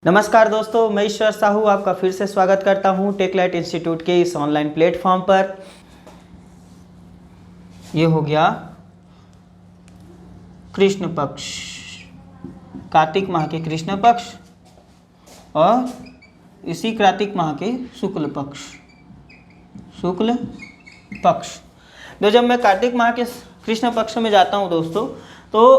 नमस्कार दोस्तों, मैं ईश्वर साहू आपका फिर से स्वागत करता हूं टेकलाइट इंस्टीट्यूट के इस ऑनलाइन प्लेटफॉर्म पर। ये हो गया कृष्ण पक्ष, कार्तिक माह के कृष्ण पक्ष और इसी कार्तिक माह के शुक्ल पक्ष। तो जब मैं कार्तिक माह के कृष्ण पक्ष में जाता हूं दोस्तों, तो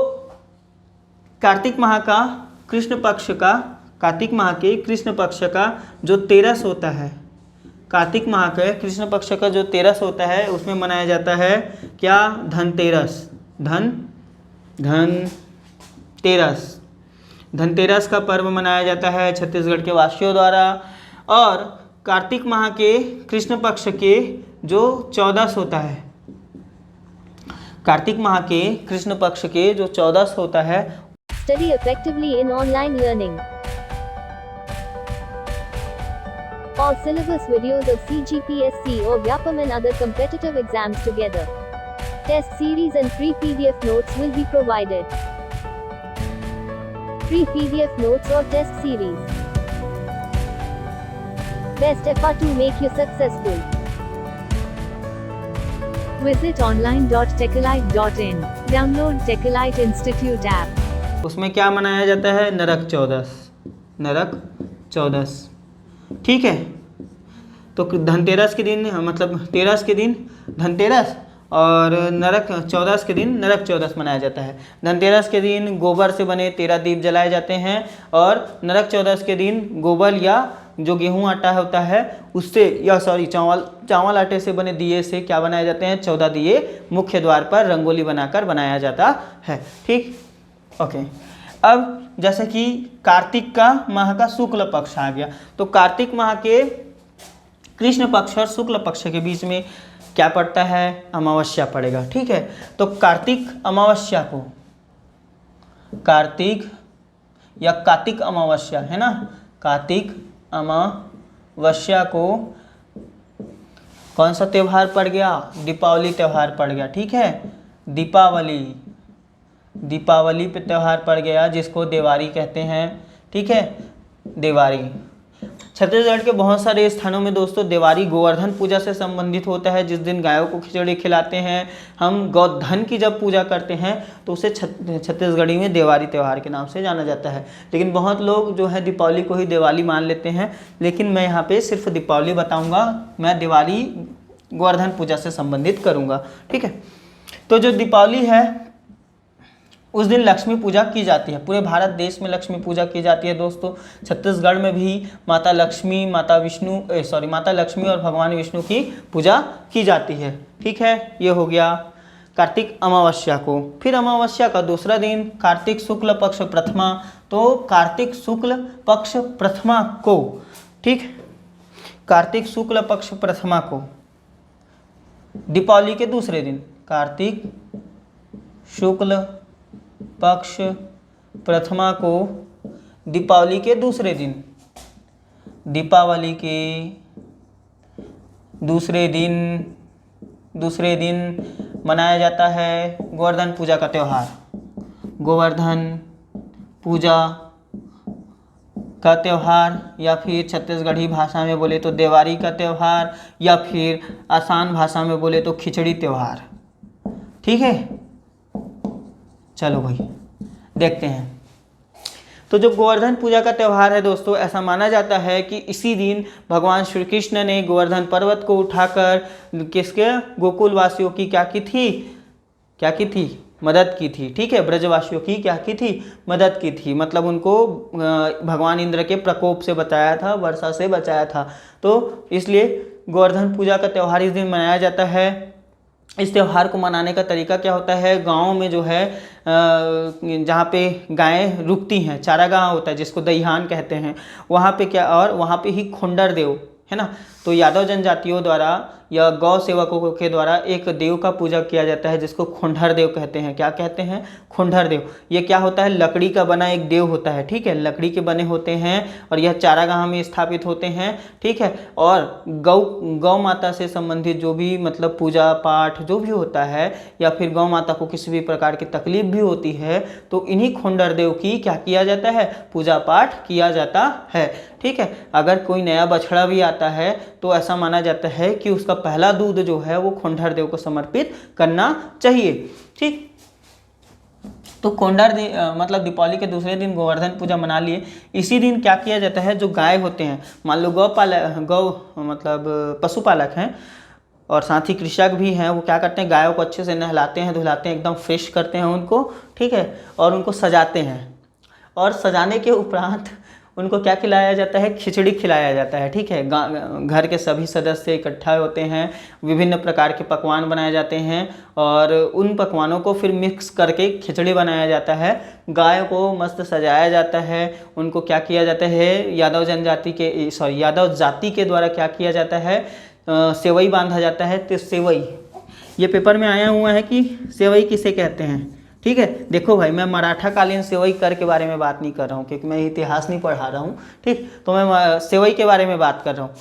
कार्तिक माह का कृष्ण पक्ष का कार्तिक माह के कृष्ण पक्ष का जो तेरस होता है, कार्तिक माह के कृष्ण पक्ष का जो तेरस होता है उसमें मनाया जाता है क्या? धनतेरस। धनतेरस का पर्व मनाया जाता है छत्तीसगढ़ के वासियों द्वारा। और कार्तिक माह के कृष्ण पक्ष के जो चौदस होता है, कार्तिक माह के कृष्ण पक्ष के जो चौदस होता है, Study effectively in online learning. All syllabus videos of CGPSC or VYAPM and other competitive exams together. Test series and free PDF notes will be provided. Free PDF notes or test series. Best effort to make you successful. Visit online.techalite.in. Download Techalite Institute app. उसमें क्या मनाया जाता है? नरक चौदस। ठीक है, तो धनतेरस के दिन, मतलब तेरस के दिन धनतेरस और नरक चौदस के दिन नरक चौदस मनाया जाता है। धनतेरस के दिन गोबर से बने 13 दीप जलाए जाते हैं और नरक चौदस के दिन गोबर या जो गेहूं आटा होता है उससे, या चावल आटे से बने दिए से क्या बनाए जाते हैं? 14 दिए मुख्य द्वार पर रंगोली बनाकर बनाया जाता है। ठीक, ओके। अब जैसे कि कार्तिक का माह का शुक्ल पक्ष आ गया, तो कार्तिक माह के कृष्ण पक्ष और शुक्ल पक्ष के बीच में क्या पड़ता है? अमावस्या पड़ेगा। ठीक है, तो कार्तिक अमावस्या को, कार्तिक अमावस्या है ना, कार्तिक अमावस्या को कौन सा त्यौहार पड़ गया? दीपावली त्यौहार पड़ गया। ठीक है, दीपावली पे त्यौहार पड़ गया, जिसको देवारी कहते हैं। ठीक है, देवारी। छत्तीसगढ़ के बहुत सारे स्थानों में दोस्तों देवारी गोवर्धन पूजा से संबंधित होता है, जिस दिन गायों को खिचड़ी खिलाते हैं हम, गोधन की जब पूजा करते हैं तो उसे छत्तीसगढ़ी में देवारी त्यौहार के नाम से जाना जाता है। लेकिन बहुत लोग जो है दीपावली को ही दिवाली मान लेते हैं, लेकिन मैं यहाँ पे सिर्फ दीपावली बताऊँगा, मैं दिवाली गोवर्धन पूजा से संबंधित करूँगा। ठीक है, तो जो दीपावली है उस दिन लक्ष्मी पूजा की जाती है। पूरे भारत देश में लक्ष्मी पूजा की जाती है दोस्तों। छत्तीसगढ़ में भी माता लक्ष्मी और भगवान विष्णु की पूजा की जाती है। ठीक है, ये हो गया कार्तिक अमावस्या को। फिर अमावस्या का दूसरा दिन कार्तिक शुक्ल पक्ष प्रथमा, तो कार्तिक शुक्ल पक्ष प्रथमा को, ठीक, कार्तिक शुक्ल पक्ष प्रथमा को दीपावली के दूसरे दिन, कार्तिक शुक्ल पक्ष प्रथमा को दीपावली के दूसरे दिन, दीपावली के दूसरे दिन मनाया जाता है गोवर्धन पूजा का त्यौहार। गोवर्धन पूजा का त्यौहार, या फिर छत्तीसगढ़ी भाषा में बोले तो देवारी का त्यौहार, या फिर आसान भाषा में बोले तो खिचड़ी त्यौहार। ठीक है, चलो भाई देखते हैं। तो जो गोवर्धन पूजा का त्यौहार है दोस्तों, ऐसा माना जाता है कि इसी दिन भगवान श्री कृष्ण ने गोवर्धन पर्वत को उठाकर किसके? गोकुल वासियों की क्या की थी? मदद की थी। ठीक है, ब्रजवासियों की क्या की थी? मदद की थी, मतलब उनको भगवान इंद्र के प्रकोप से बचाया था, वर्षा से बचाया था। तो इसलिए गोवर्धन पूजा का त्यौहार इस दिन मनाया जाता है। इस त्यौहार को मनाने का तरीका क्या होता है? गाँव में जो है जहाँ पे गायें रुकती हैं, चारागाह होता है जिसको दईहान कहते हैं, वहाँ पे क्या, और वहाँ पे ही खोंडर देव है ना, तो यादव जनजातियों द्वारा या गौ सेवकों के द्वारा एक देव का पूजा किया जाता है जिसको खुंडहर देव कहते हैं। क्या कहते हैं? खुंडहर देव। ये क्या होता है? लकड़ी का बना एक देव होता है, ठीक है, लकड़ी के बने होते हैं और यह चारागाह में स्थापित होते हैं, ठीक है। और गौ माता से संबंधित जो भी मतलब पूजा पाठ जो भी होता है या फिर गौ माता को किसी भी प्रकार की तकलीफ भी होती है तो इन्हीं खुंडहर देव की क्या किया जाता है? पूजा पाठ किया जाता है, ठीक है। अगर कोई नया बछड़ा भी आता है तो ऐसा माना जाता है कि उसका पहला दूध जो है वो खुंडहर देव को समर्पित करना चाहिए, ठीक। तो खुंडहर मतलब दीपावली के दूसरे दिन गोवर्धन पूजा मना लिए। इसी दिन क्या किया जाता है? जो गाय होते हैं, मान लो गौ मतलब पशुपालक हैं और साथ ही कृषक भी हैं, वो क्या करते हैं? गायों को अच्छे से नहलाते हैं, धुलाते हैं, एकदम फ्रेश करते हैं उनको, ठीक है, और उनको सजाते हैं। और सजाने के उपरांत उनको क्या खिलाया जाता है? खिचड़ी खिलाया जाता है, ठीक है। घर के सभी सदस्य इकट्ठा होते हैं, विभिन्न प्रकार के पकवान बनाए जाते हैं और उन पकवानों को फिर मिक्स करके खिचड़ी बनाया जाता है। गाय को मस्त सजाया जाता है, उनको क्या किया जाता है? यादव जाति के द्वारा क्या किया जाता है? सेवई बांधा जाता है। तो सेवई, ये पेपर में आया हुआ है कि सेवई किसे कहते हैं, ठीक है। देखो भाई, मैं मराठा कालीन सेवई कर के बारे में बात नहीं कर रहा हूँ क्योंकि मैं इतिहास नहीं पढ़ा रहा हूँ, ठीक। तो मैं सेवई के बारे में बात कर रहा हूँ।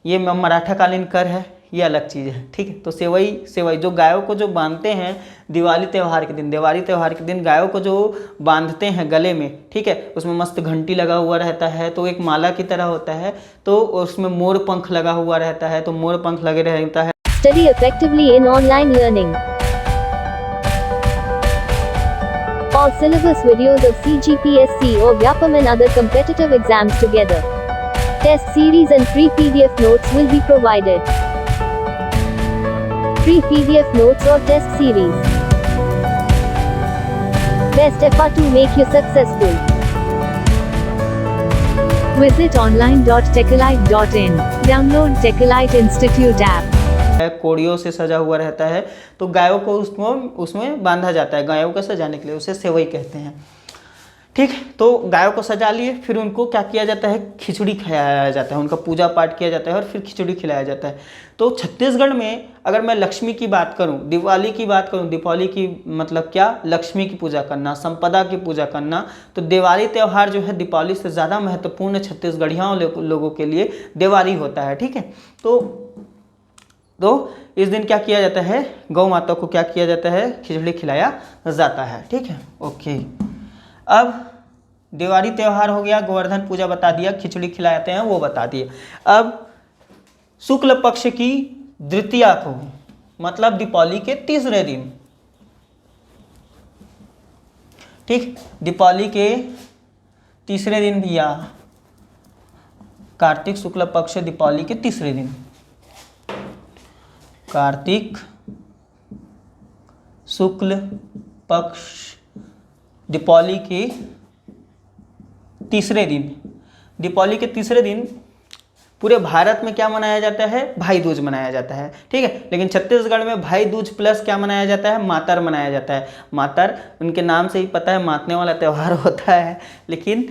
ये मराठा कालीन कर है, ये अलग चीज़ है, ठीक है। तो सेवई जो गायों को जो बांधते हैं दिवाली त्यौहार के दिन गायों को जो बांधते हैं गले में, ठीक है, उसमें मस्त घंटी लगा हुआ रहता है तो एक माला की तरह होता है, तो उसमें मोर पंख लगा हुआ रहता है, तो मोर पंख लगे रहता है। Study effectively in online learning. All syllabus videos of CGPSC or Vyapam and other competitive exams together. Test series and free PDF notes will be provided. Free PDF notes or test series. Best effort to make you successful. Visit online.techalite.in. Download Techalite Institute app. कोड़ियों से सजा हुआ रहता है तो गायों को उसमें बांधा जाता है। गायों को सजाने के लिए उसे सेवई कहते हैं, ठीक। तो गायों को सजा लिए, फिर उनको क्या किया जाता है? खिचड़ी खिलाया जाता है, उनका पूजा पाठ किया जाता है और फिर खिचड़ी खिलाया जाता है। तो छत्तीसगढ़ में अगर मैं लक्ष्मी की बात करूं, दिवाली की बात करूं, दीपावली की मतलब क्या? लक्ष्मी की पूजा करना, संपदा की पूजा करना। तो दिवाली त्यौहार जो है दीपावली से ज़्यादा महत्वपूर्ण छत्तीसगढ़ियों लोगों के लिए दिवाली होता है, ठीक है। तो इस दिन क्या किया जाता है? गौ माता को क्या किया जाता है? खिचड़ी खिलाया जाता है, ठीक है, ओके। अब दिवाली त्यौहार हो गया, गोवर्धन पूजा बता दिया, खिचड़ी खिलाते हैं वो बता दिए। अब शुक्ल पक्ष की द्वितीया को मतलब दीपावली के तीसरे दिन, ठीक, दीपावली के तीसरे दिन भैया, कार्तिक शुक्ल पक्ष दीपावली के तीसरे दिन, कार्तिक शुक्ल पक्ष दीपावली के तीसरे दिन। दीपावली के तीसरे दिन पूरे भारत में क्या मनाया जाता है? भाई दूज मनाया जाता है, ठीक है। लेकिन छत्तीसगढ़ में भाई दूज प्लस क्या मनाया जाता है? मातर मनाया जाता है। मातर उनके नाम से ही पता है मातने वाला त्यौहार होता है, लेकिन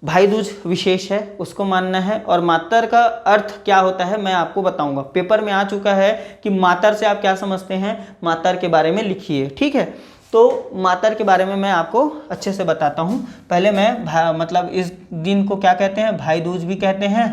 भाई दूज विशेष है, उसको मानना है। और मातर का अर्थ क्या होता है मैं आपको बताऊंगा, पेपर में आ चुका है कि मातर से आप क्या समझते हैं, मातर के बारे में लिखिए, ठीक है। तो मातर के बारे में मैं आपको अच्छे से बताता हूँ। पहले मैं मतलब इस दिन को क्या कहते हैं? भाई दूज भी कहते हैं।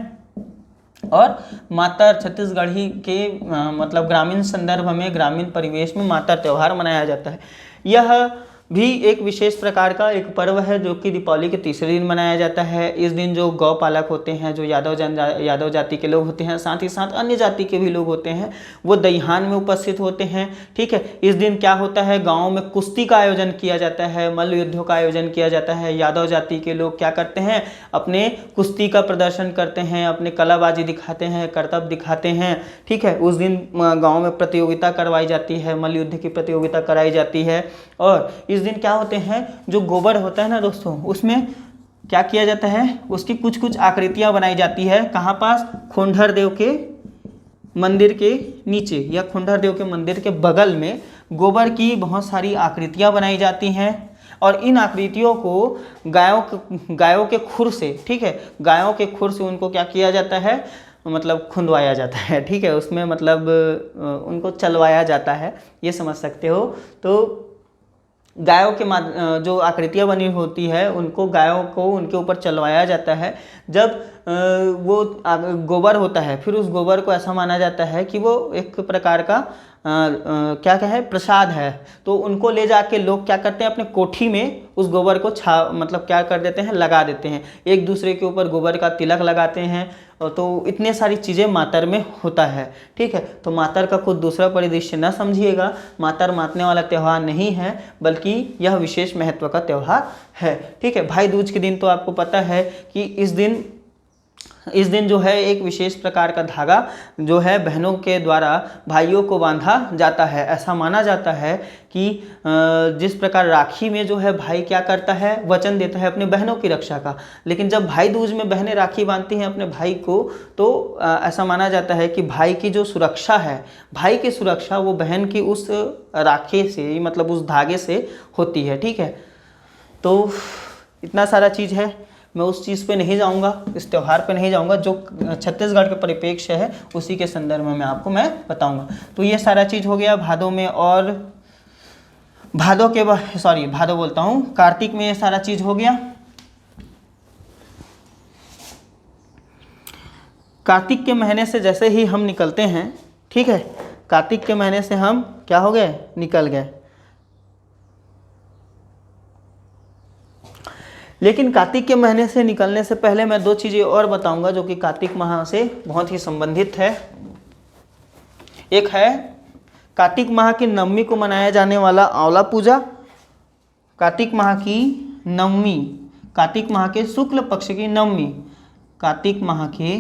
और मातर छत्तीसगढ़ी के मतलब ग्रामीण संदर्भ में, ग्रामीण परिवेश में मातर त्यौहार मनाया जाता है। यह भी एक विशेष प्रकार का एक पर्व है जो कि दीपावली के तीसरे दिन मनाया जाता है। इस दिन जो गौ पालक होते हैं, जो यादव जाति के लोग होते हैं, साथ ही साथ अन्य जाति के भी लोग होते हैं, वो दईहान में उपस्थित होते हैं, ठीक है। इस दिन क्या होता है? गाँव में कुश्ती का आयोजन किया जाता है, मल्ल युद्धों का आयोजन किया जाता है। यादव जाति के लोग क्या करते हैं? अपने कुश्ती का प्रदर्शन करते हैं, अपने कलाबाजी दिखाते हैं, करतब दिखाते हैं, ठीक है। उस दिन गाँव में प्रतियोगिता करवाई जाती है, मल्ल युद्ध की प्रतियोगिता कराई जाती है। और इस दिन क्या होते हैं? जो गोबर होता है ना दोस्तों, उसमें क्या किया जाता है? उसकी कुछ कुछ आकृतियां बनाई जाती है। कहाँ पास? खुंडहर देव के मंदिर के नीचे या खुंडहर देव के मंदिर के बगल में गोबर की बहुत सारी आकृतियां बनाई जाती हैं। और इन आकृतियों को गायों के खुर से, ठीक है, गायों के खुर से उनको क्या किया जाता है? मतलब खुंदवाया जाता है, ठीक है, उसमें मतलब उनको चलवाया जाता है, ये समझ सकते हो। तो गायों के जो आकृतियाँ बनी होती है उनको गायों को उनके ऊपर चलवाया जाता है। जब वो गोबर होता है, फिर उस गोबर को ऐसा माना जाता है कि वो एक प्रकार का क्या कहे प्रसाद है। तो उनको ले जाके लोग क्या करते हैं, अपने कोठी में उस गोबर को मतलब क्या कर देते हैं, लगा देते हैं, एक दूसरे के ऊपर गोबर का तिलक लगाते हैं। तो इतने सारी चीज़ें मातर में होता है, ठीक है। तो मातर का कुछ दूसरा परिदृश्य न समझिएगा, मातर मातने वाला त्यौहार नहीं है, बल्कि यह विशेष महत्व का त्यौहार है, ठीक है। भाई दूज के दिन तो आपको पता है कि इस दिन जो है एक विशेष प्रकार का धागा जो है बहनों के द्वारा भाइयों को बांधा जाता है। ऐसा माना जाता है कि जिस प्रकार राखी में जो है भाई क्या करता है, वचन देता है अपनी बहनों की रक्षा का, लेकिन जब भाई दूज में बहनें राखी बांधती हैं अपने भाई को, तो ऐसा माना जाता है कि भाई की जो सुरक्षा है, भाई की सुरक्षा वो बहन की उस राखी से, मतलब उस धागे से होती है, ठीक है। तो इतना सारा चीज़ है, मैं उस चीज़ पे नहीं जाऊंगा, इस त्यौहार पे नहीं जाऊंगा, जो छत्तीसगढ़ के परिप्रेक्ष्य है उसी के संदर्भ में आपको मैं बताऊंगा। तो ये सारा चीज़ हो गया भादों में, और भादो बोलता हूँ, कार्तिक में ये सारा चीज़ हो गया। कार्तिक के महीने से जैसे ही हम निकलते हैं, ठीक है, कार्तिक के महीने से हम क्या हो गए, निकल गए। लेकिन कार्तिक के महीने से निकलने से पहले मैं दो चीज़ें और बताऊंगा जो कि कार्तिक माह से बहुत ही संबंधित है। एक है कार्तिक माह की नवमी को मनाया जाने वाला आंवला पूजा। कार्तिक माह की नवमी, कार्तिक माह के शुक्ल पक्ष की नवमी, कार्तिक माह के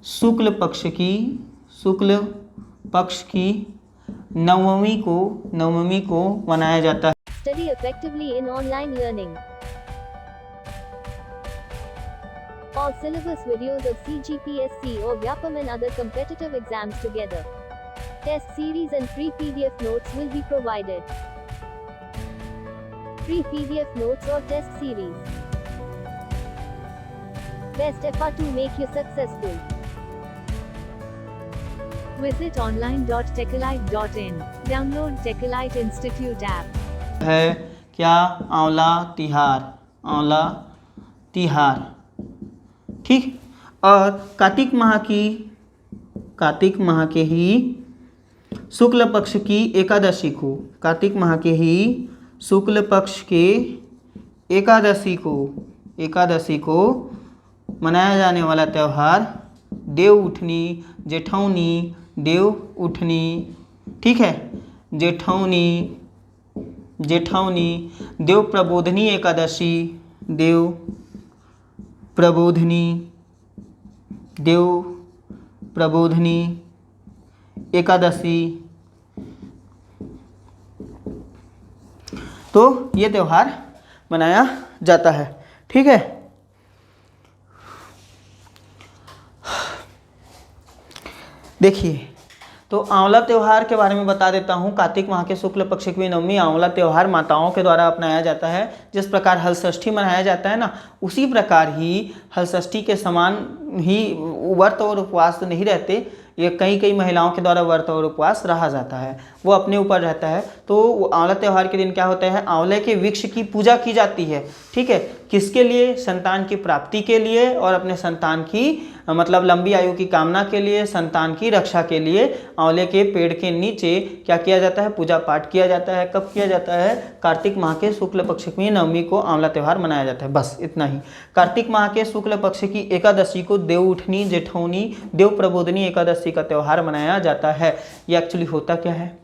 शुक्ल पक्ष की नवमी को मनाया जाता है। Study effectively in online learning. All syllabus videos of CGPSC or VYAPM and other competitive exams together. Test series and free PDF notes will be provided. Free PDF notes or test series. Best effort to make you successful. Visit online.techalite.in. Download Techalite Institute app. है क्या, आंवला तिहार, ठीक। और कार्तिक माह के ही शुक्ल पक्ष की एकादशी को, कार्तिक माह के ही शुक्ल पक्ष के एकादशी को मनाया जाने वाला त्यौहार देव उठनी, ठीक है, जेठौनी, देव प्रबोधनी एकादशी, तो ये त्यौहार मनाया जाता है, ठीक है। देखिए, तो आंवला त्यौहार के बारे में बता देता हूँ। कार्तिक माह के शुक्ल पक्ष की नवमी आंवला त्यौहार माताओं के द्वारा अपनाया जाता है। जिस प्रकार हलषष्ठी मनाया जाता है ना, उसी प्रकार ही हलषष्ठी के समान ही व्रत और उपवास नहीं रहते, ये कई महिलाओं के द्वारा व्रत और उपवास रहा जाता है, वो अपने ऊपर रहता है। तो आंवला त्यौहार के दिन क्या होता है, आंवले के वृक्ष की पूजा की जाती है, ठीक है। किसके लिए, संतान की प्राप्ति के लिए और अपने संतान की मतलब लंबी आयु की कामना के लिए, संतान की रक्षा के लिए आंवले के पेड़ के नीचे क्या किया जाता है, पूजा पाठ किया जाता है। कब किया जाता है, कार्तिक माह के शुक्ल पक्ष की नवमी को आंवला त्यौहार मनाया जाता है, बस इतना ही। कार्तिक माह के शुक्ल पक्ष की एकादशी को देव उठनी, जेठौनी, देव प्रबोधनी एकादशी का त्यौहार मनाया जाता है। ये एक्चुअली होता क्या है,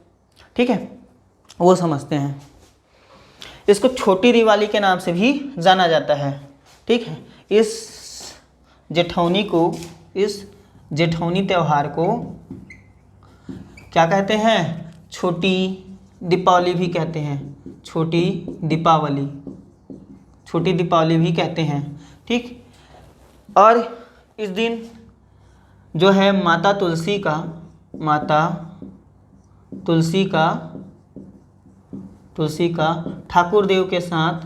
ठीक है, वो समझते हैं। इसको छोटी दिवाली के नाम से भी जाना जाता है, ठीक है। इस जेठौनी त्यौहार को क्या कहते हैं, छोटी दीपावली भी कहते हैं, छोटी दीपावली भी कहते हैं, ठीक। और इस दिन जो है माता तुलसी का ठाकुर देव के साथ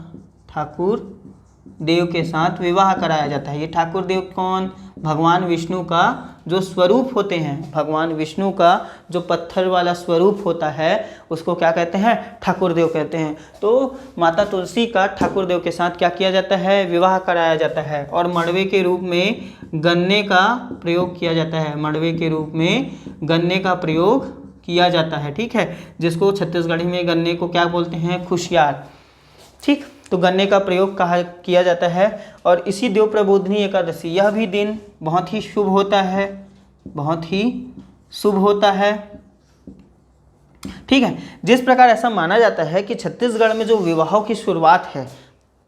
देव के साथ विवाह कराया जाता है। ये ठाकुर देव कौन? भगवान विष्णु का जो स्वरूप होते हैं, भगवान विष्णु का जो पत्थर वाला स्वरूप होता है उसको क्या कहते हैं? ठाकुर देव कहते हैं। तो माता तुलसी का ठाकुर देव के साथ क्या किया जाता है? विवाह कराया जाता है। और मड़वे के रूप में गन्ने का प्रयोग किया जाता है, मड़वे के रूप में गन्ने का प्रयोग किया जाता है, ठीक है, जिसको छत्तीसगढ़ी में गन्ने को क्या बोलते हैं? खुशियार, ठीक। तो गन्ने का प्रयोग किया जाता है। और इसी देव प्रबोधिनी एकादशी, यह भी दिन बहुत ही शुभ होता है, बहुत ही शुभ होता है, ठीक है। जिस प्रकार ऐसा माना जाता है कि छत्तीसगढ़ में जो विवाहों की शुरुआत है,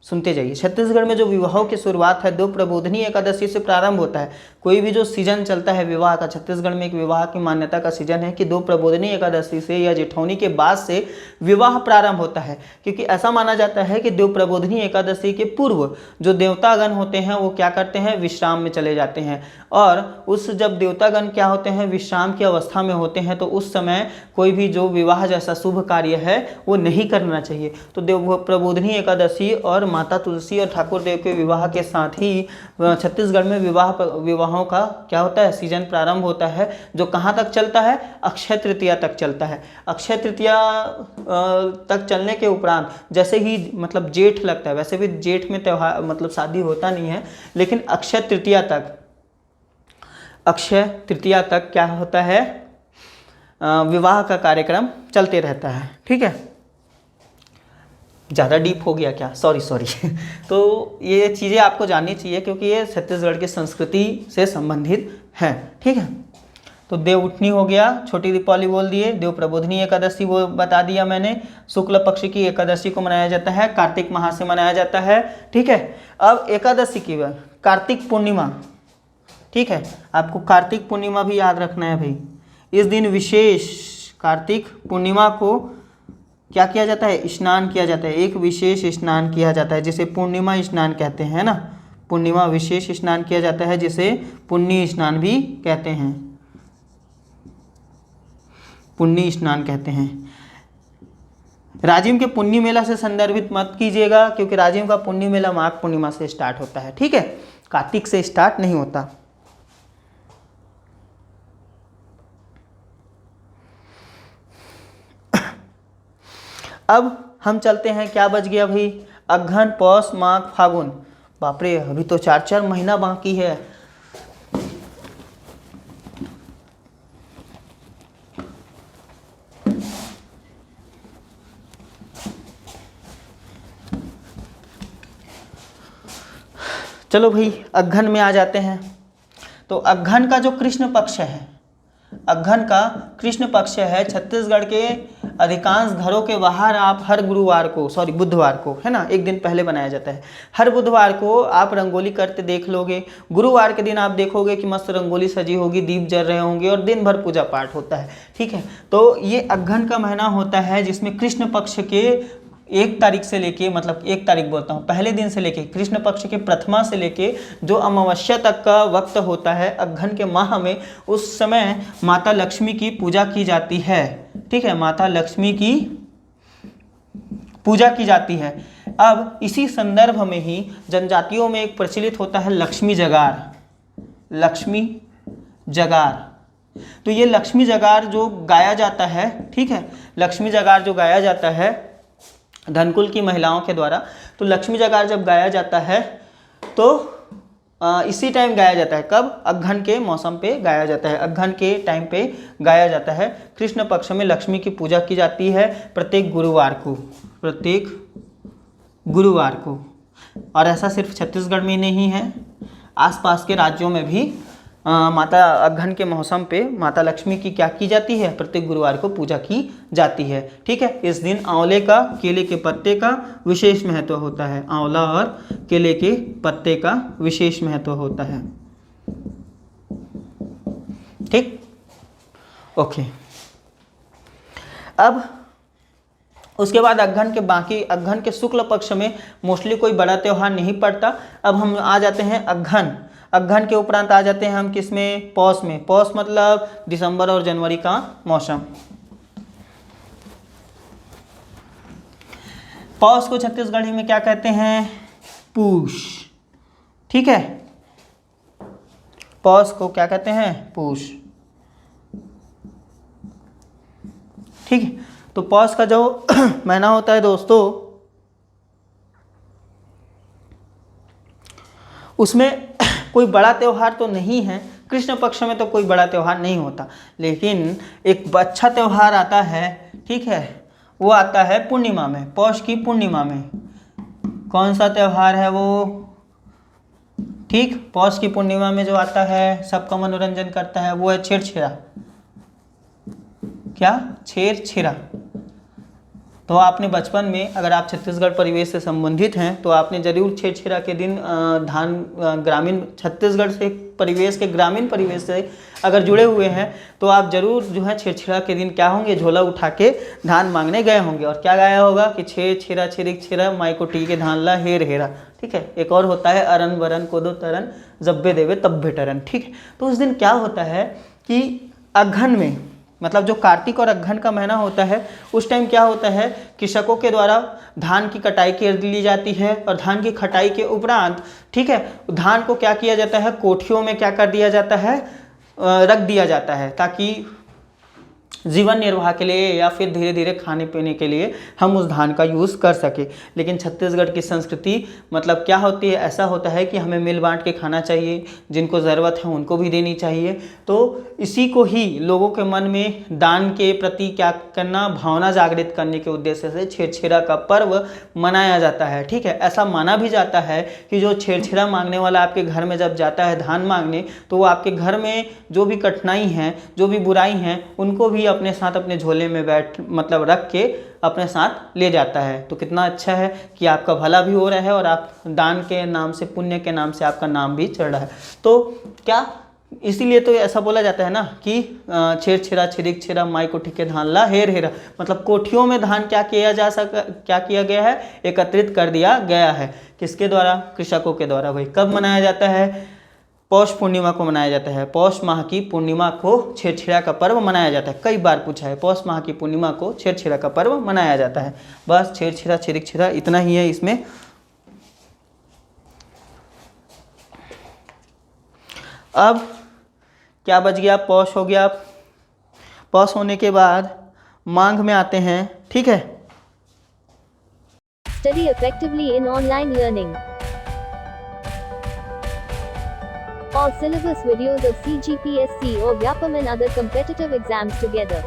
सुनते जाइए, छत्तीसगढ़ में जो विवाहों की शुरुआत है देव प्रबोधिनी एकादशी से प्रारंभ होता है। कोई भी जो सीजन चलता है विवाह का, छत्तीसगढ़ में एक विवाह की मान्यता का सीजन है कि देव प्रबोधिनी एकादशी से या जेठौनी के बाद से विवाह प्रारंभ होता है। क्योंकि ऐसा माना जाता है कि देव प्रबोधिनी एकादशी के पूर्व जो देवतागण होते हैं वो क्या करते हैं? विश्राम में चले जाते हैं। और उस जब देवतागण क्या होते हैं? विश्राम की अवस्था में होते हैं, तो उस समय कोई भी जो विवाह जैसा शुभ कार्य है वो नहीं करना चाहिए। तो देव प्रबोधिनी एकादशी और माता तुलसी और ठाकुर देव के विवाह के साथ ही छत्तीसगढ़ में विवाहों का क्या होता है? सीजन प्रारंभ होता है, जो कहाँ तक चलता है? अक्षय तृतीया तक चलता है। अक्षय तृतीया तक चलने के उपरांत जैसे ही मतलब जेठ लगता है, वैसे भी जेठ में त्योहार मतलब शादी होता नहीं है, लेकिन अक्षय तृतीया तक क्या होता है? विवाह का कार्यक्रम चलते रहता है, ठीक है। ज़्यादा डीप हो गया क्या? सॉरी तो ये चीज़ें आपको जाननी चाहिए क्योंकि ये छत्तीसगढ़ की संस्कृति से संबंधित है, ठीक है। तो देव उठनी हो गया, छोटी दीपावली बोल दिए, देव प्रबोधिनी एकादशी वो बता दिया मैंने। शुक्ल पक्ष की एकादशी को मनाया जाता है, कार्तिक माह से मनाया जाता है, ठीक है। अब एकादशी की बात, कार्तिक पूर्णिमा, ठीक है, आपको कार्तिक पूर्णिमा भी याद रखना है भाई। इस दिन विशेष कार्तिक पूर्णिमा को क्या किया जाता है? स्नान किया जाता है, एक विशेष स्नान किया जाता है जिसे पूर्णिमा स्नान कहते हैं ना। पूर्णिमा विशेष स्नान किया जाता है जिसे पुण्य स्नान भी कहते हैं, पुण्य स्नान कहते हैं। राजिम के पुण्य मेला से संदर्भित मत कीजिएगा क्योंकि राजिम का पुण्य मेला माघ पूर्णिमा से स्टार्ट होता है, ठीक है, कार्तिक से स्टार्ट नहीं होता। अब हम चलते हैं, क्या बच गया भाई? अगहन, पौष, माघ, फागुन। बाप रे, अभी तो 4 महीना बाकी है। चलो भाई अगहन में आ जाते हैं। तो अगहन का जो कृष्ण पक्ष है, अगहन का कृष्ण पक्ष है, छत्तीसगढ़ के अधिकांश घरों के बाहर आप हर बुधवार को है ना, एक दिन पहले बनाया जाता है। हर बुधवार को आप रंगोली करते देख लोगे, गुरुवार के दिन आप देखोगे कि मस्त रंगोली सजी होगी, दीप जल रहे होंगे और दिन भर पूजा पाठ होता है, ठीक है। तो ये अगहन का महीना होता है जिसमें कृष्ण पक्ष के 1 तारीख से लेके, मतलब 1 तारीख बोलता हूँ, पहले दिन से लेके कृष्ण पक्ष के प्रथमा से लेके जो अमावस्या तक का वक्त होता है अगहन के माह में, उस समय माता लक्ष्मी की पूजा की जाती है, ठीक है, माता लक्ष्मी की पूजा की जाती है। अब इसी संदर्भ में ही जनजातियों में एक प्रचलित होता है लक्ष्मी जगार, लक्ष्मी जगार। तो ये लक्ष्मी जगार जो गाया जाता है, ठीक है, लक्ष्मी जगार जो गाया जाता है धनकुल की महिलाओं के द्वारा, तो लक्ष्मी जगार जब गाया जाता है तो इसी टाइम गाया जाता है। कब? अगहन के मौसम पे गाया जाता है, अगहन के टाइम पे गाया जाता है। कृष्ण पक्ष में लक्ष्मी की पूजा की जाती है प्रत्येक गुरुवार को। और ऐसा सिर्फ छत्तीसगढ़ में नहीं है, आसपास के राज्यों में भी माता अगहन के मौसम पे माता लक्ष्मी की क्या की जाती है? प्रत्येक गुरुवार को पूजा की जाती है, ठीक है। इस दिन आंवले का, केले के पत्ते का विशेष महत्व होता है, आंवला और केले के पत्ते का विशेष महत्व होता है, ठीक, ओके। अब उसके बाद अगहन के शुक्ल पक्ष में मोस्टली कोई बड़ा त्यौहार नहीं पड़ता। अब हम आ जाते हैं अगहन के उपरांत आ जाते हैं हम किसमें? पौष में। पौष मतलब दिसंबर और जनवरी का मौसम। पौष को छत्तीसगढ़ी में क्या कहते हैं? पूष, ठीक है, पौष को क्या कहते हैं, पूष, ठीक है। तो पौष का जो महीना होता है दोस्तों, उसमें कोई बड़ा त्यौहार तो नहीं है, कृष्ण पक्ष में तो कोई बड़ा त्यौहार नहीं होता, लेकिन एक अच्छा त्यौहार आता है, ठीक है, वो आता है पूर्णिमा में, पौष की पूर्णिमा में। कौन सा त्यौहार है वो, ठीक, पौष की पूर्णिमा में जो आता है, सबका मनोरंजन करता है, वो है छेरछेरा। क्या, छेरछेरा। तो आपने बचपन में, अगर आप छत्तीसगढ़ परिवेश से संबंधित हैं, तो आपने जरूर छेरछेरा के दिन धान, ग्रामीण छत्तीसगढ़ से परिवेश के, ग्रामीण परिवेश से अगर जुड़े हुए हैं, तो आप जरूर जो है छेरछेरा के दिन क्या होंगे, झोला उठा के धान मांगने गए होंगे, और क्या गाया होगा कि छेर छेरा छेरिक छेरा माई को टी के धान ला हेर हेरा, ठीक है। एक और होता है अरन बरन कोदो तरन जब्बे देवे तब्बे टरन, ठीक है। तो उस दिन क्या होता है कि अघन में, मतलब जो कार्तिक और अघन का महीना होता है, उस टाइम क्या होता है, कृषकों के द्वारा धान की कटाई कर ली जाती है, और धान की कटाई के उपरांत, ठीक है, धान को क्या किया जाता है, कोठियों में क्या कर दिया जाता है, रख दिया जाता है, ताकि जीवन निर्वाह के लिए या फिर धीरे धीरे खाने पीने के लिए हम उस धान का यूज़ कर सके। लेकिन छत्तीसगढ़ की संस्कृति मतलब क्या होती है, ऐसा होता है कि हमें मिल बांट के खाना चाहिए, जिनको ज़रूरत है उनको भी देनी चाहिए। तो इसी को ही लोगों के मन में दान के प्रति क्या करना, भावना जागृत करने के उद्देश्य से छेरछेरा का पर्व मनाया जाता है, ठीक है। ऐसा माना भी जाता है कि जो छेरछेरा मांगने वाला आपके घर में जब जाता है धान मांगने, तो वो आपके घर में जो भी कठिनाई हैं, जो भी बुराई हैं, उनको भी अपने साथ अपने झोले में मतलब रख के अपने साथ ले जाता है। तो कितना अच्छा है कि आपका भला भी हो रहा है और आप दान के नाम से, पुण्य के नाम से आपका नाम भी चढ़ रहा है। तो क्या, इसीलिए तो ऐसा बोला जाता है ना कि छेर छेरा छेरिक छेरा माई कोठी के धान ला हेर हेरा, मतलब कोठियों में धान क्या किया गया है, एकत्रित कर दिया गया है। किसके द्वारा, कृषकों के द्वारा। भाई कब मनाया जाता है, पौष पूर्णिमा को मनाया जाता है। पौष माह की पूर्णिमा को छेरछेरा का पर्व मनाया जाता है। कई बार पूछा है, पौष माह की पूर्णिमा को छेरछेरा का पर्व मनाया जाता है। बस छेरछेरा छेरिक छेरा इतना ही है इसमें। अब क्या बच गया, पौष हो गया। पौष होने के बाद माघ में आते हैं, ठीक है। Study effectively in online learning. All syllabus videos of CGPSC or Vyapam and other competitive exams together.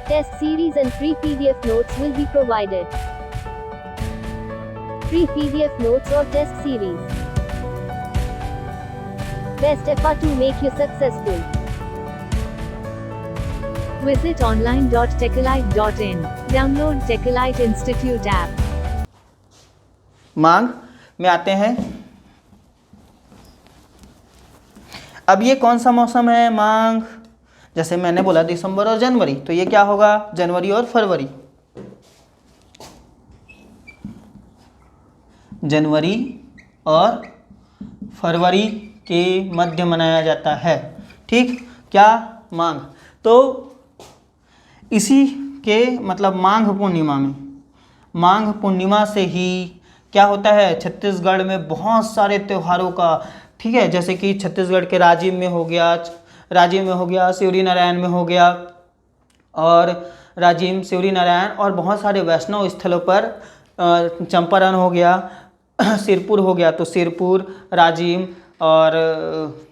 Test series and free PDF notes will be provided. Free PDF notes or test series. Best effort to make you successful. Visit online.techalite.in. Download Techalite Institute app. माघ में आते हैं। अब ये कौन सा मौसम है, माघ। जैसे मैंने बोला दिसंबर और जनवरी, तो ये क्या होगा, जनवरी और फरवरी। जनवरी और फरवरी के मध्य मनाया जाता है, ठीक। क्या, माघ। तो इसी के मतलब माघ पूर्णिमा में, माघ पूर्णिमा से ही क्या होता है, छत्तीसगढ़ में बहुत सारे त्योहारों का, ठीक है, जैसे कि छत्तीसगढ़ के राजिम में हो गया, सिवरी नारायण में हो गया, और राजिम, सिवरी नारायण, और बहुत सारे वैष्णव स्थलों पर चंपारण हो गया, सिरपुर हो गया, तो सिरपुर, राजिम, और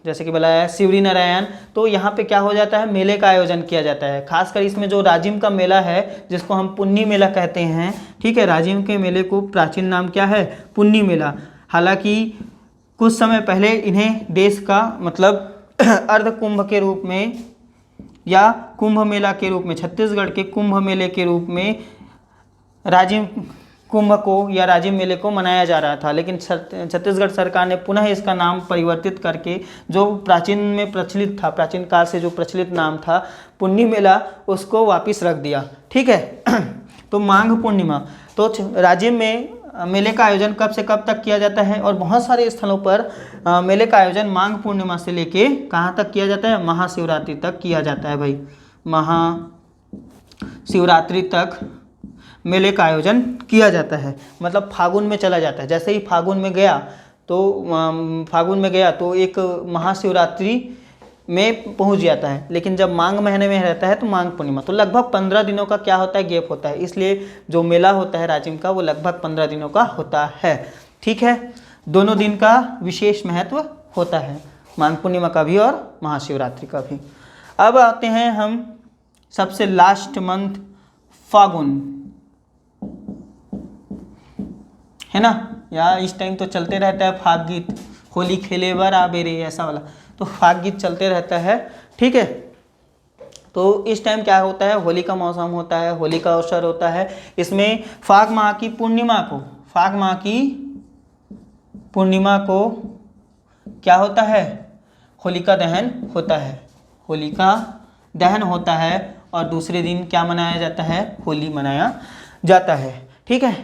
जैसे कि बोला है सिवरी नारायण। तो यहाँ पे क्या हो जाता है, मेले का आयोजन किया जाता है। खासकर इसमें जो राजिम का मेला है, जिसको हम पुन्नी मेला कहते हैं, ठीक है। राजिम के मेले को प्राचीन नाम क्या है, पुन्नी मेला। हालांकि कुछ समय पहले इन्हें देश का मतलब अर्ध कुंभ के रूप में या कुंभ मेला के रूप में, छत्तीसगढ़ के कुंभ मेले के रूप में राजिम कुंभ को या राजिम मेले को मनाया जा रहा था। लेकिन छत्तीसगढ़ सरकार ने पुनः इसका नाम परिवर्तित करके, जो प्राचीन में प्रचलित था, प्राचीन काल से जो प्रचलित नाम था पुन्नी मेला, उसको वापस रख दिया, ठीक है। तो माघ पूर्णिमा, तो राजिम में मेले का आयोजन कब से कब तक किया जाता है, और बहुत सारे स्थलों पर मेले का आयोजन माघ पूर्णिमा से लेके कहाँ तक किया जाता है, महाशिवरात्रि तक किया जाता है। भाई महाशिवरात्रि तक मेले का आयोजन किया जाता है। मतलब फागुन में चला जाता है, जैसे ही फागुन में गया तो एक महाशिवरात्रि में पहुंच जाता है। लेकिन जब माघ महीने में रहता है तो माघ पूर्णिमा, तो लगभग 15 दिनों का क्या होता है, गैप होता है। इसलिए जो मेला होता है राजिम का वो लगभग 15 दिनों का होता है। ठीक है, दोनों दिन का विशेष महत्व होता है, माघ पूर्णिमा का भी और महाशिवरात्रि का भी। अब आते हैं हम सबसे लास्ट मंथ फागुन, है ना। या इस टाइम तो चलते रहता है फाग गीत, होली खेले बर आ बेरे, ऐसा वाला, तो फाग गीत चलते रहता है। ठीक है, तो इस टाइम क्या होता है, होली का मौसम होता है, होली का अवसर होता है। इसमें फाग माह की पूर्णिमा को क्या होता है, होलिका दहन होता है। और दूसरे दिन क्या मनाया जाता है, होली मनाया जाता है। ठीक है,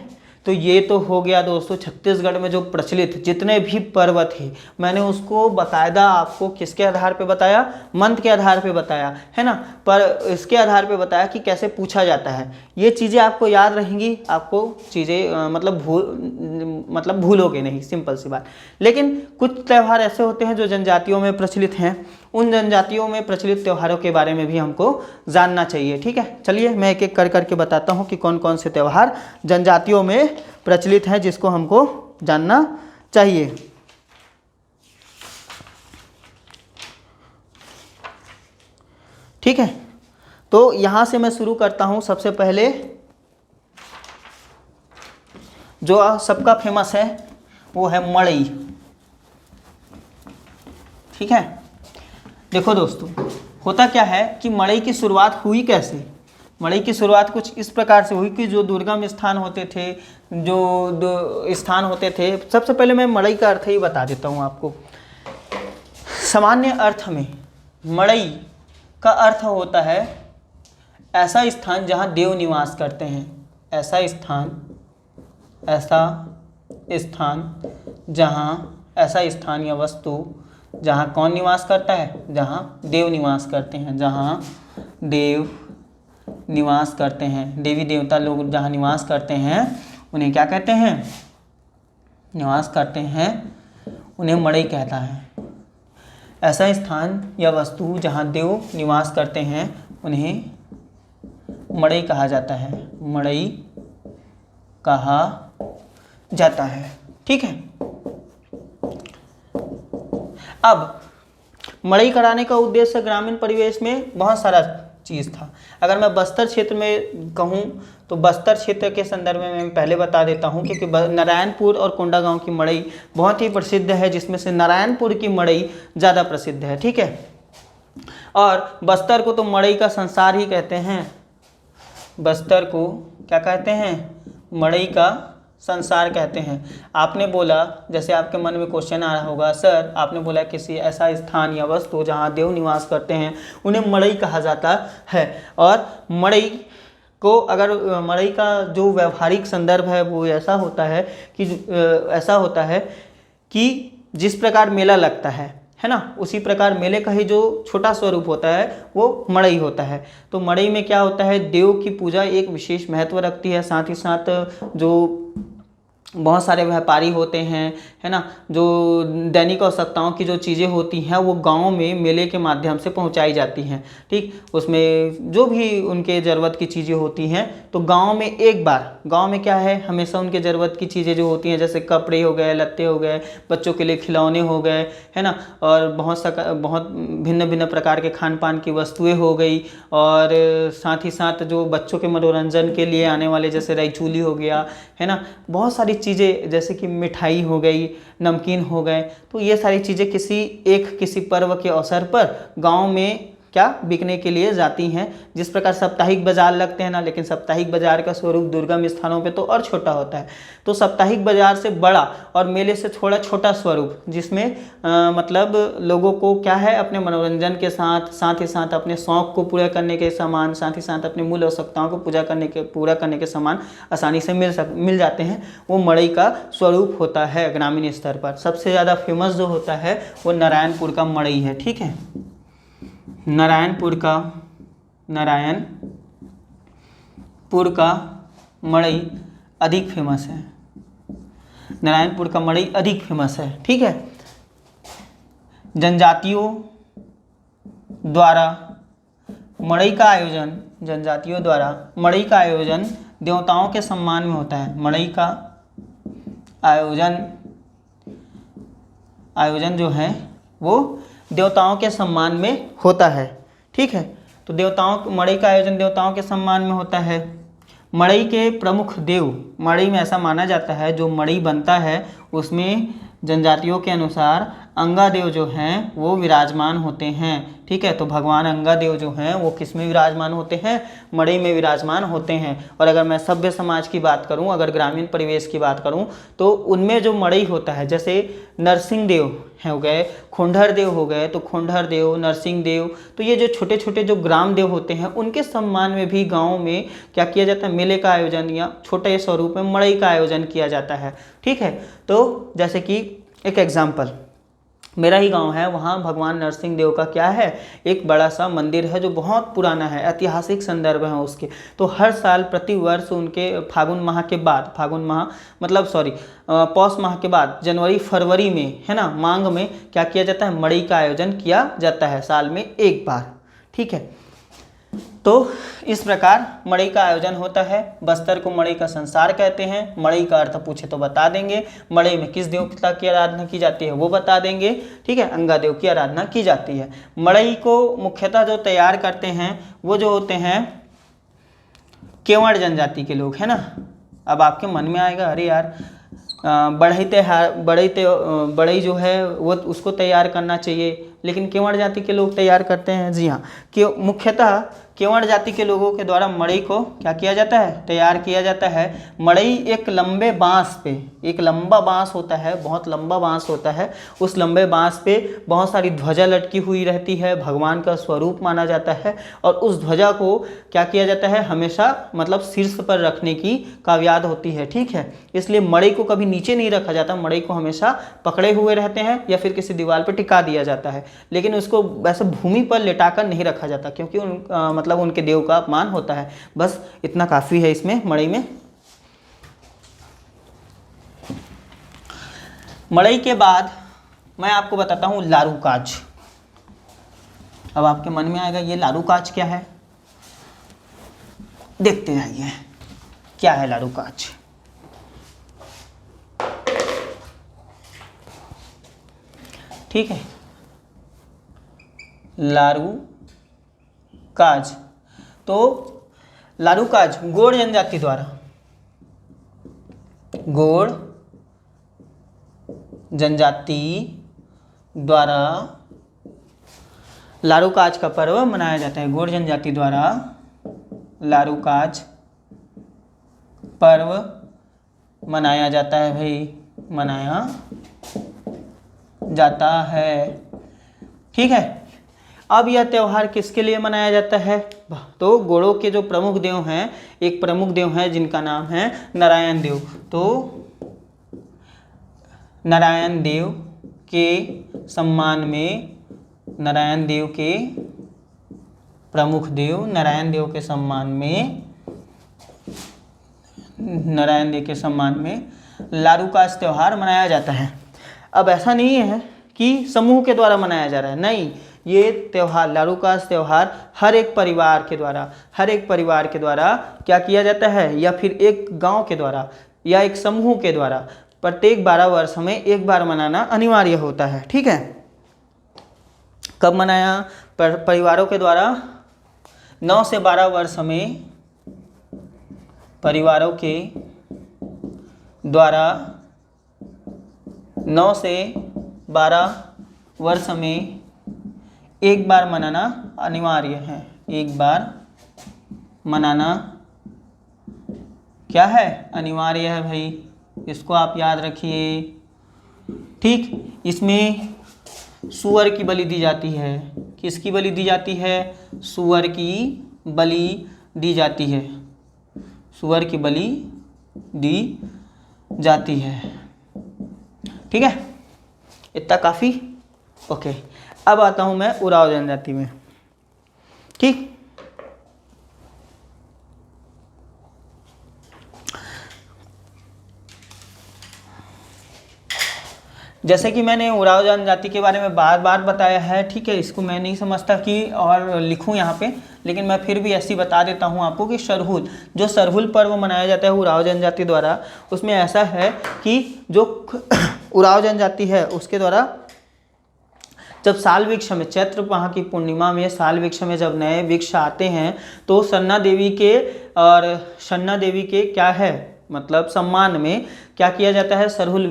तो ये तो हो गया दोस्तों छत्तीसगढ़ में जो प्रचलित जितने भी पर्व थे, मैंने उसको बाकायदा आपको किसके आधार पे बताया, मंत्र के आधार पे बताया, है ना। पर इसके आधार पे बताया कि कैसे पूछा जाता है। ये चीज़ें आपको याद रहेंगी, आपको चीज़ें मतलब भूलोगे नहीं, सिंपल सी बात। लेकिन कुछ त्यौहार ऐसे होते हैं जो जनजातियों में प्रचलित हैं, उन जनजातियों में प्रचलित त्योहारों के बारे में भी हमको जानना चाहिए। ठीक है, चलिए मैं एक एक कर करके बताता हूँ कि कौन कौन से त्यौहार जनजातियों में प्रचलित हैं जिसको हमको जानना चाहिए। ठीक है, तो यहाँ से मैं शुरू करता हूँ। सबसे पहले जो सबका फेमस है वो है मड़ई। ठीक है, देखो दोस्तों, होता क्या है कि मड़ई की शुरुआत हुई कैसे। मड़ई की शुरुआत कुछ इस प्रकार से हुई कि जो दुर्गम स्थान होते थे, सबसे पहले मैं मड़ई का अर्थ ही बता देता हूँ आपको। सामान्य अर्थ में मड़ई का अर्थ होता है ऐसा स्थान जहाँ देव निवास करते हैं, ऐसा स्थान या वस्तु जहाँ कौन निवास करता है, जहाँ देव निवास करते हैं, देवी देवता लोग जहाँ निवास करते हैं उन्हें क्या कहते हैं, उन्हें मड़ई कहता है। ऐसा स्थान या वस्तु जहाँ देव निवास करते हैं उन्हें मड़ई कहा जाता है। ठीक है, अब मड़ई कराने का उद्देश्य ग्रामीण परिवेश में बहुत सारा चीज़ था। अगर मैं बस्तर क्षेत्र में कहूँ तो बस्तर क्षेत्र के संदर्भ में मैं पहले बता देता हूँ, क्योंकि नारायणपुर और कोंडागांव की मड़ई बहुत ही प्रसिद्ध है, जिसमें से नारायणपुर की मड़ई ज़्यादा प्रसिद्ध है। ठीक है, और बस्तर को तो मड़ई का संसार ही कहते हैं। बस्तर को क्या कहते हैं, मड़ई का संसार कहते हैं। आपने बोला, जैसे आपके मन में क्वेश्चन आ रहा होगा, सर आपने बोला किसी ऐसा स्थान या वस्तु जहाँ देव निवास करते हैं उन्हें मड़ई कहा जाता है। और मड़ई का जो व्यवहारिक संदर्भ है वो ऐसा होता है कि जिस प्रकार मेला लगता है ना, उसी प्रकार मेले का ही जो छोटा स्वरूप होता है वो मड़ई होता है। तो मड़ई में क्या होता है, देव की पूजा एक विशेष महत्व रखती है। साथ ही साथ जो बहुत सारे व्यापारी होते हैं, है ना, जो दैनिक आवश्यकताओं की जो चीज़ें होती हैं वो गांव में मेले के माध्यम से पहुंचाई जाती हैं। ठीक, उसमें जो भी उनके ज़रूरत की चीज़ें होती हैं तो गांव में क्या है, हमेशा उनके ज़रूरत की चीज़ें जो होती हैं, जैसे कपड़े हो गए, लत्ते हो गए, बच्चों के लिए खिलौने हो गए, है ना, और बहुत भिन्न भिन्न प्रकार के खान पान की वस्तुएँ हो गई। और साथ ही साथ जो बच्चों के मनोरंजन के लिए आने वाले, जैसे रईचूली हो गया, है ना, बहुत सारी चीज़ें, जैसे कि मिठाई हो गई, नमकीन हो गए, तो ये सारी चीज़ें किसी पर्व के अवसर पर गांव में क्या बिकने के लिए जाती हैं। जिस प्रकार साप्ताहिक बाजार लगते हैं ना, लेकिन साप्ताहिक बाजार का स्वरूप दुर्गम स्थानों पे तो और छोटा होता है। तो साप्ताहिक बाजार से बड़ा और मेले से थोड़ा छोटा स्वरूप, जिसमें मतलब लोगों को क्या है, अपने मनोरंजन के साथ ही साथ अपने शौक़ को पूरा करने के सामान, साथ ही साथ अपने मूल आवश्यकताओं को पूरा करने के सामान आसानी से मिल जाते हैं, वो मड़ई का स्वरूप होता है। ग्रामीण स्तर पर सबसे ज़्यादा फेमस जो होता है वो नारायणपुर का मड़ई है। ठीक है, नारायणपुर का मड़ई अधिक फेमस है, नारायणपुर का मड़ई अधिक फेमस है। ठीक है, जनजातियों द्वारा मड़ई का आयोजन, जनजातियों द्वारा मड़ई का आयोजन देवताओं के सम्मान में होता है। मड़ई का आयोजन जो है वो देवताओं के सम्मान में होता है। ठीक है, तो मड़ई का आयोजन देवताओं के सम्मान में होता है। मड़ई के प्रमुख देव, मड़ई में ऐसा माना जाता है जो मड़ई बनता है उसमें जनजातियों के अनुसार अंगादेव जो हैं वो विराजमान होते हैं। ठीक है, तो भगवान अंगादेव जो हैं वो किस में विराजमान होते हैं? मड़ई में विराजमान होते हैं। और अगर मैं सभ्य समाज की बात करूं, अगर ग्रामीण परिवेश की बात करूं, तो उनमें जो मड़ई होता है, जैसे नरसिंह देव हो गए, खोंडहर देव हो गए, तो खोंडहर देव, नरसिंह देव, तो ये जो छोटे छोटे जो ग्राम देव होते हैं उनके सम्मान में भी गाँव में क्या किया जाता है? मेले का आयोजन या छोटे स्वरूप में मड़ई का आयोजन किया जाता है। ठीक है, तो जैसे कि एक एग्जाम्पल, मेरा ही गांव है, वहाँ भगवान नरसिंह देव का क्या है? एक बड़ा सा मंदिर है जो बहुत पुराना है, ऐतिहासिक संदर्भ है उसके। तो हर साल प्रतिवर्ष उनके फागुन माह के बाद, पौष माह के बाद जनवरी फरवरी में, है ना, मांग में क्या किया जाता है? मड़ई का आयोजन किया जाता है, साल में एक बार। ठीक है, तो इस प्रकार मड़ई का आयोजन होता है। बस्तर को मड़ई का संसार कहते हैं। मड़ई का अर्थ पूछे तो बता देंगे। मड़ई में किस देवता की आराधना की जाती है वो बता देंगे। ठीक है, अंगादेव की आराधना की जाती है। मड़ई को मुख्यतः जो तैयार करते हैं वो जो होते हैं केवड़ जनजाति के लोग, है ना। अब आपके मन में आएगा, अरे यार बढ़ई जो है वो उसको तैयार करना चाहिए, लेकिन केवड़ जाति के लोग तैयार करते हैं। जी हाँ, कि मुख्यतः केवड़ जाति के लोगों के द्वारा मड़ई को क्या किया जाता है? तैयार किया जाता है। मड़ई एक लंबे बांस पे, एक लंबा बांस होता है, बहुत लंबा बांस होता है, उस लंबे बांस पे बहुत सारी ध्वजा लटकी हुई रहती है, भगवान का स्वरूप माना जाता है। और उस ध्वजा को क्या किया जाता है? हमेशा शीर्ष पर रखने की काव्याद होती है। ठीक है, इसलिए मड़ई को कभी नीचे नहीं रखा जाता, मड़ई को हमेशा पकड़े हुए रहते हैं या फिर किसी दीवार पर टिका दिया जाता है, लेकिन उसको वैसे भूमि पर लेटाकर नहीं रखा जाता, क्योंकि उनके देव का अपमान होता है। बस इतना काफी है इसमें मड़ई में। मड़ई के बाद मैं आपको बताता हूं लारूकाज। अब आपके मन में आएगा ये लारूकाज क्या है? देखते जाइए क्या है लारूकाज। ठीक है, लारूकाज, तो लारूकाज गोंड जनजाति द्वारा, गोंड जनजाति द्वारा लारूकाज का पर्व मनाया जाता है। गोंड जनजाति द्वारा लारूकाज पर्व मनाया जाता है भाई, मनाया जाता है। ठीक है, अब यह त्यौहार किसके लिए मनाया जाता है? तो गोड़ों के जो प्रमुख देव हैं, एक प्रमुख देव हैं जिनका नाम है नारायण देव। तो नारायण देव के सम्मान में, नारायण देव के प्रमुख देव, नारायण देव के सम्मान में, नारायण देव के सम्मान में लारूकाज त्यौहार मनाया जाता है। अब ऐसा नहीं है कि समूह के द्वारा मनाया जा रहा है, नहीं, ये त्यौहार, लारूकाज त्यौहार हर एक परिवार के द्वारा क्या किया जाता है, या फिर एक गांव के द्वारा या एक समूह के द्वारा प्रत्येक 12 वर्ष में एक बार मनाना अनिवार्य होता है। ठीक है, कब मनाया? परिवारों के द्वारा 9 से 12 वर्ष में, परिवारों के द्वारा 9 से 12 वर्ष में एक बार मनाना अनिवार्य है। एक बार मनाना क्या है? अनिवार्य है भाई, इसको आप याद रखिए। ठीक, इसमें सूअर की बलि दी जाती है। किसकी बलि दी जाती है? सूअर की बलि दी जाती है, सूअर की बलि दी जाती है। ठीक है, इतना काफ़ी। ओके, अब आता हूं मैं उराव जनजाति में। ठीक, जैसे कि मैंने उराव जनजाति के बारे में बार बार बताया है, ठीक है, इसको मैं नहीं समझता कि और लिखूं यहाँ पे, लेकिन मैं फिर भी ऐसी बता देता हूँ आपको कि सरहुल, जो सरहुल पर्व मनाया जाता है उराव जनजाति द्वारा, उसमें ऐसा है कि जो उराव जनजाति है उसके द्वारा जब साल वृक्ष में चैत्र माह की पूर्णिमा में साल वृक्ष में जब नए वृक्ष आते हैं तो सन्ना देवी के क्या है मतलब सम्मान में क्या किया जाता है, सरहुल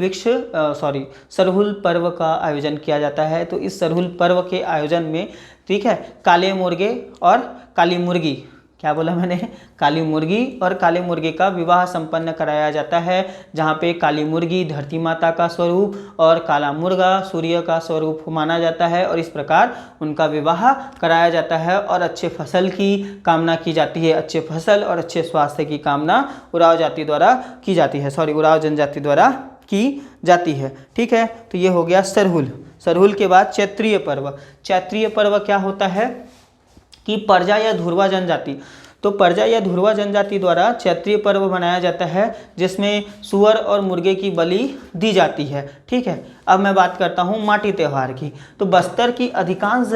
पर्व का आयोजन किया जाता है। तो इस सरहुल पर्व के आयोजन में, ठीक है, काले मुर्गे और काली मुर्गी, क्या बोला मैंने, काली मुर्गी और काले मुर्गे का विवाह संपन्न कराया जाता है, जहाँ पे काली मुर्गी धरती माता का स्वरूप और काला मुर्गा सूर्य का स्वरूप माना जाता है, और इस प्रकार उनका विवाह कराया जाता है और अच्छे फसल की कामना की जाती है। अच्छे फसल और अच्छे स्वास्थ्य की कामना उराव जनजाति द्वारा की जाती है, ठीक है। तो ये हो गया सरहुल के बाद चैत्रीय पर्व क्या होता है कि प्रजा या धुरवा जनजाति, तो प्रजा या धुरवा जनजाति द्वारा चैत्रीय पर्व मनाया जाता है जिसमें सुअर और मुर्गे की बलि दी जाती है, ठीक है। अब मैं बात करता हूँ माटी त्यौहार की। तो बस्तर की अधिकांश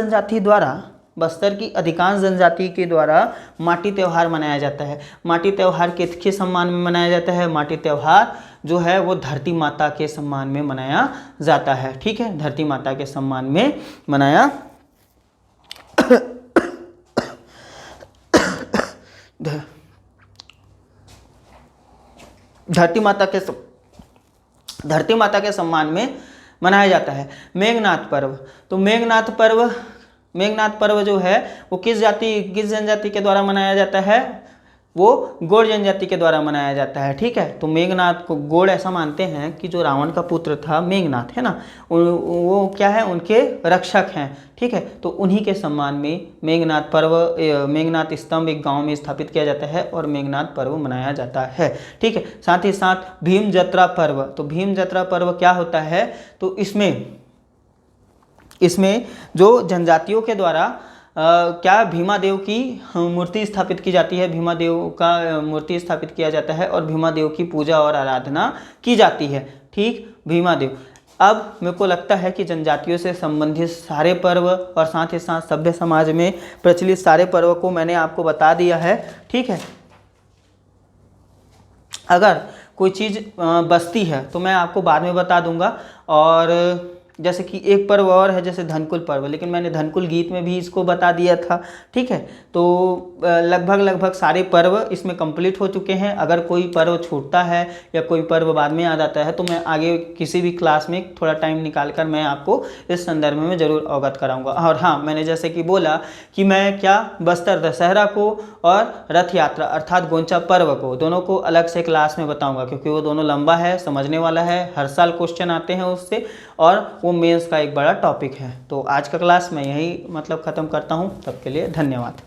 जनजाति के द्वारा माटी त्यौहार मनाया जाता है। माटी त्यौहार किसके सम्मान में मनाया जाता है? माटी त्यौहार जो है वो धरती माता के सम्मान में मनाया जाता है, ठीक है, धरती माता के सम्मान में मनाया धरती माता के सम्मान में मनाया जाता है। मेघनाथ पर्व, तो मेघनाथ पर्व जो है वो किस जनजाति के द्वारा मनाया जाता है? वो गोड़ जनजाति के द्वारा मनाया जाता है, ठीक है। तो मेघनाथ को गोड़ ऐसा मानते हैं कि जो रावण का पुत्र था मेघनाथ, है ना, वो क्या है, उनके रक्षक हैं, ठीक है। तो उन्हीं के सम्मान में मेघनाथ स्तंभ एक गांव में स्थापित किया जाता है और मेघनाथ पर्व मनाया जाता है, ठीक है। साथ ही साथ भीम जत्रा पर्व, तो भीम जत्रा पर्व क्या होता है? तो इसमें जो जनजातियों के द्वारा क्या भीमादेव की मूर्ति स्थापित की जाती है, भीमादेव का मूर्ति स्थापित किया जाता है और भीमादेव की पूजा और आराधना की जाती है, ठीक, भीमादेव। अब मेरे को लगता है कि जनजातियों से संबंधित सारे पर्व और साथ ही साथ सभ्य समाज में प्रचलित सारे पर्वों को मैंने आपको बता दिया है, ठीक है। अगर कोई चीज़ बचती है तो मैं आपको बाद में बता दूंगा। और जैसे कि एक पर्व और है जैसे धनकुल पर्व, लेकिन मैंने धनकुल गीत में भी इसको बता दिया था, ठीक है। तो लगभग सारे पर्व इसमें कंप्लीट हो चुके हैं। अगर कोई पर्व छूटता है या कोई पर्व बाद में याद आता है तो मैं आगे किसी भी क्लास में थोड़ा टाइम निकाल कर मैं आपको इस संदर्भ में ज़रूर अवगत कराऊंगा। और हाँ, मैंने जैसे कि बोला कि मैं क्या बस्तर दशहरा को और रथ यात्रा अर्थात गोंचा पर्व को दोनों को अलग से क्लास में बताऊँगा, क्योंकि वो दोनों लंबा है, समझने वाला है, हर साल क्वेश्चन आते हैं उससे, और वो मेंस का एक बड़ा टॉपिक है। तो आज का क्लास मैं यही ख़त्म करता हूँ। तब के लिए धन्यवाद।